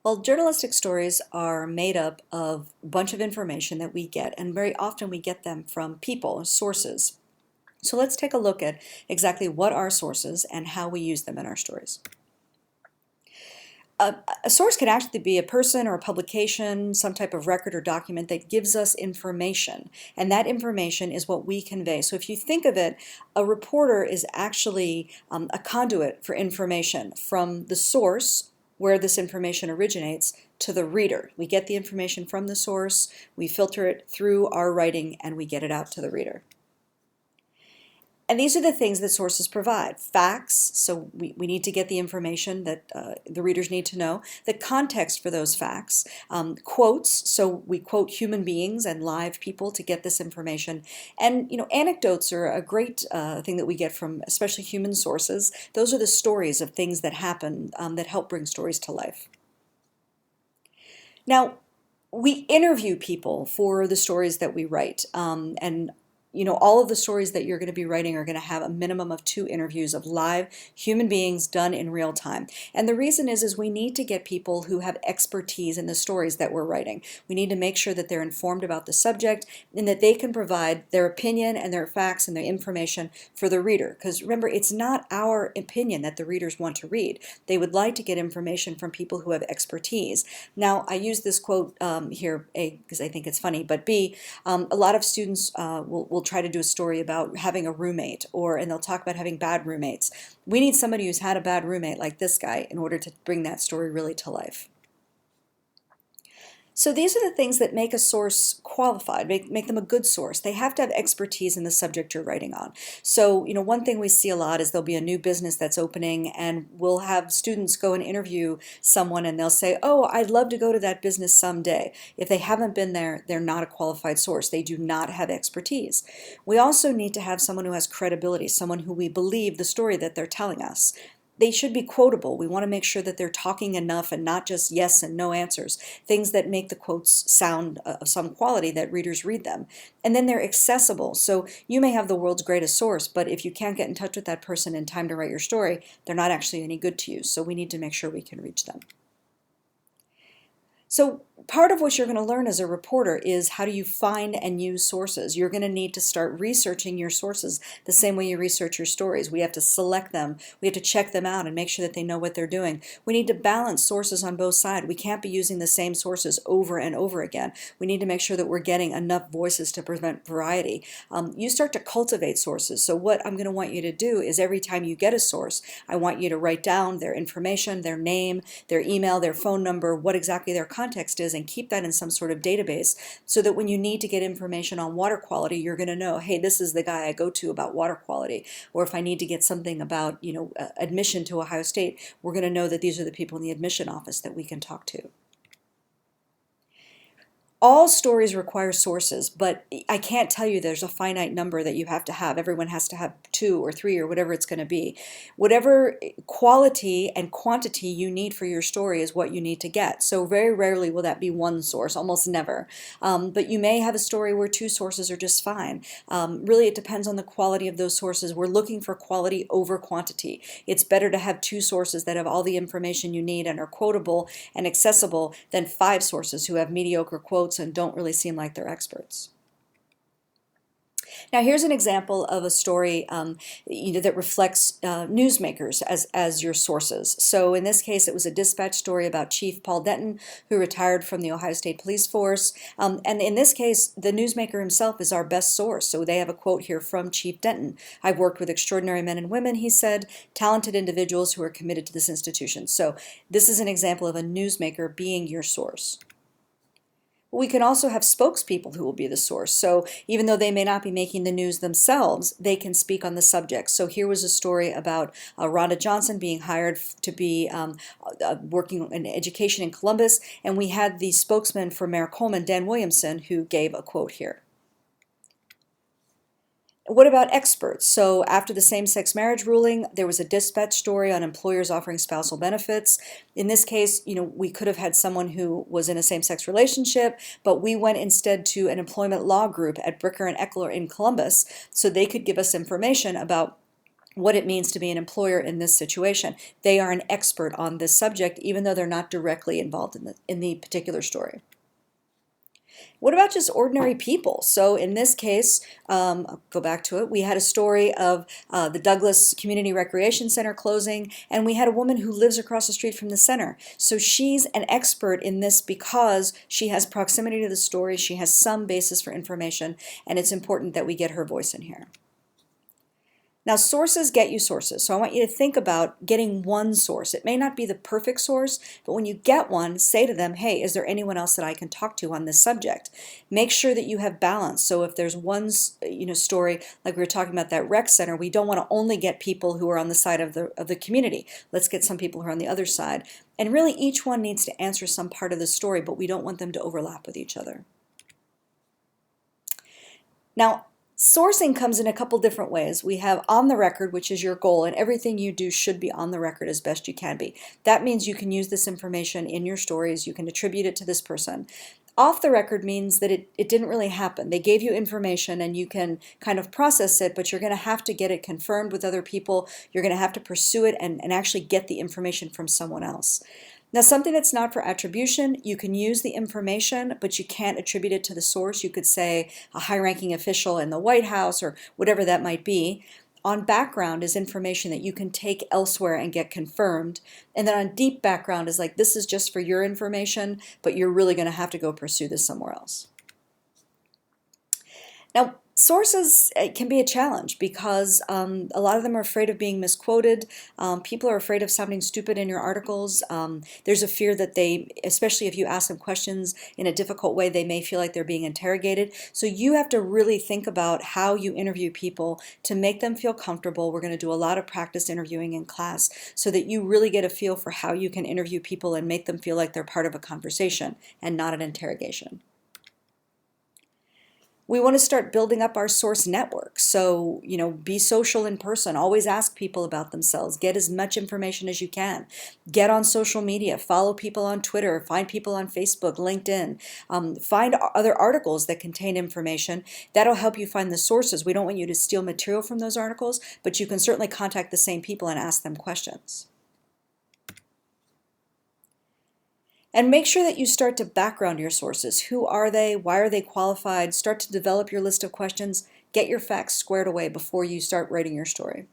Well, journalistic stories are made up of a bunch of information that we get, and very often we get them from people, sources. So let's take a look at exactly what are sources and how we use them in our stories. A source can actually be a person or a publication, some type of record or document that gives us information, and that information is what we convey. So if you think of it, a reporter is actually a conduit for information from the source where this information originates to the reader. We get the information from the source, we filter it through our writing, and we get it out to the reader. And these are the things that sources provide. Facts, so we need to get the information that the readers need to know. The context for those facts. Quotes, so we quote human beings and live people to get this information. And anecdotes are a great thing that we get from especially human sources. Those are the stories of things that happen that help bring stories to life. Now, we interview people for the stories that we write, and all of the stories that you're going to be writing are going to have a minimum of 2 interviews of live human beings done in real time. And the reason is we need to get people who have expertise in the stories that we're writing. We need to make sure that they're informed about the subject and that they can provide their opinion and their facts and their information for the reader. Because remember, it's not our opinion that the readers want to read. They would like to get information from people who have expertise. Now, I use this quote here, A, because I think it's funny, but B, a lot of students will try to do a story about having a roommate, and they'll talk about having bad roommates. We need somebody who's had a bad roommate like this guy in order to bring that story really to life. So these are the things that make a source qualified, make them a good source. They have to have expertise in the subject you're writing on. So, one thing we see a lot is there'll be a new business that's opening, and we'll have students go and interview someone, and they'll say, oh, I'd love to go to that business someday. If they haven't been there, they're not a qualified source. They do not have expertise. We also need to have someone who has credibility, someone who we believe the story that they're telling us. They should be quotable. We want to make sure that they're talking enough and not just yes and no answers, things that make the quotes sound of some quality that readers read them. And then they're accessible. So you may have the world's greatest source, but if you can't get in touch with that person in time to write your story, they're not actually any good to you. So we need to make sure we can reach them. So part of what you're going to learn as a reporter is how do you find and use sources. You're going to need to start researching your sources the same way you research your stories. We have to select them. We have to check them out and make sure that they know what they're doing. We need to balance sources on both sides. We can't be using the same sources over and over again. We need to make sure that we're getting enough voices to prevent variety. You start to cultivate sources. So what I'm going to want you to do is every time you get a source, I want you to write down their information, their name, their email, their phone number, what exactly their context is, and keep that in some sort of database so that when you need to get information on water quality, you're going to know, hey, this is the guy I go to about water quality. Or if I need to get something about, admission to Ohio State, we're going to know that these are the people in the admission office that we can talk to. All stories require sources, but I can't tell you there's a finite number that you have to have. Everyone has to have 2 or 3 or whatever it's going to be. Whatever quality and quantity you need for your story is what you need to get. So very rarely will that be one source, almost never. But you may have a story where 2 sources are just fine. Really, it depends on the quality of those sources. We're looking for quality over quantity. It's better to have 2 sources that have all the information you need and are quotable and accessible than 5 sources who have mediocre quotes and don't really seem like they're experts. Now here's an example of a story that reflects newsmakers as your sources. So in this case, it was a dispatch story about Chief Paul Denton, who retired from the Ohio State Police Force. And in this case, the newsmaker himself is our best source. So they have a quote here from Chief Denton. I've worked with extraordinary men and women, he said, talented individuals who are committed to this institution. So this is an example of a newsmaker being your source. We can also have spokespeople who will be the source. So even though they may not be making the news themselves, they can speak on the subject. So here was a story about Rhonda Johnson being hired to be working in education in Columbus, and we had the spokesman for Mayor Coleman, Dan Williamson, who gave a quote here. What about experts? So after the same-sex marriage ruling, there was a dispatch story on employers offering spousal benefits. In this case, we could have had someone who was in a same-sex relationship, but we went instead to an employment law group at Bricker and Eckler in Columbus so they could give us information about what it means to be an employer in this situation. They are an expert on this subject, even though they're not directly involved in the particular story. What about just ordinary people? So in this case, I'll go back to it, we had a story of the Douglas Community Recreation Center closing, and we had a woman who lives across the street from the center. So she's an expert in this because she has proximity to the story, she has some basis for information, and it's important that we get her voice in here. Now, sources get you sources, so I want you to think about getting one source. It may not be the perfect source, but when you get one, say to them, hey, is there anyone else that I can talk to on this subject? Make sure that you have balance. So if there's one story, like we were talking about that rec center, we don't want to only get people who are on the side of the community. Let's get some people who are on the other side. And really, each one needs to answer some part of the story, but we don't want them to overlap with each other. Now, sourcing comes in a couple different ways. We have on the record, which is your goal, and everything you do should be on the record as best you can be. That means you can use this information in your stories, you can attribute it to this person. Off the record means that it didn't really happen. They gave you information and you can kind of process it, but you're going to have to get it confirmed with other people. You're going to have to pursue it and actually get the information from someone else. Now, something that's not for attribution, you can use the information, but you can't attribute it to the source. You could say a high-ranking official in the White House or whatever that might be. On background is information that you can take elsewhere and get confirmed. And then on deep background is like, this is just for your information, but you're really going to have to go pursue this somewhere else. Now, sources can be a challenge because a lot of them are afraid of being misquoted. People are afraid of sounding stupid in your articles. There's a fear that they, especially if you ask them questions in a difficult way, they may feel like they're being interrogated. So you have to really think about how you interview people to make them feel comfortable. We're going to do a lot of practice interviewing in class so that you really get a feel for how you can interview people and make them feel like they're part of a conversation and not an interrogation. We want to start building up our source network. So, be social in person. Always ask people about themselves. Get as much information as you can. Get on social media. Follow people on Twitter. Find people on Facebook, LinkedIn. Find other articles that contain information. That'll help you find the sources. We don't want you to steal material from those articles, but you can certainly contact the same people and ask them questions. And make sure that you start to background your sources. Who are they? Why are they qualified? Start to develop your list of questions. Get your facts squared away before you start writing your story.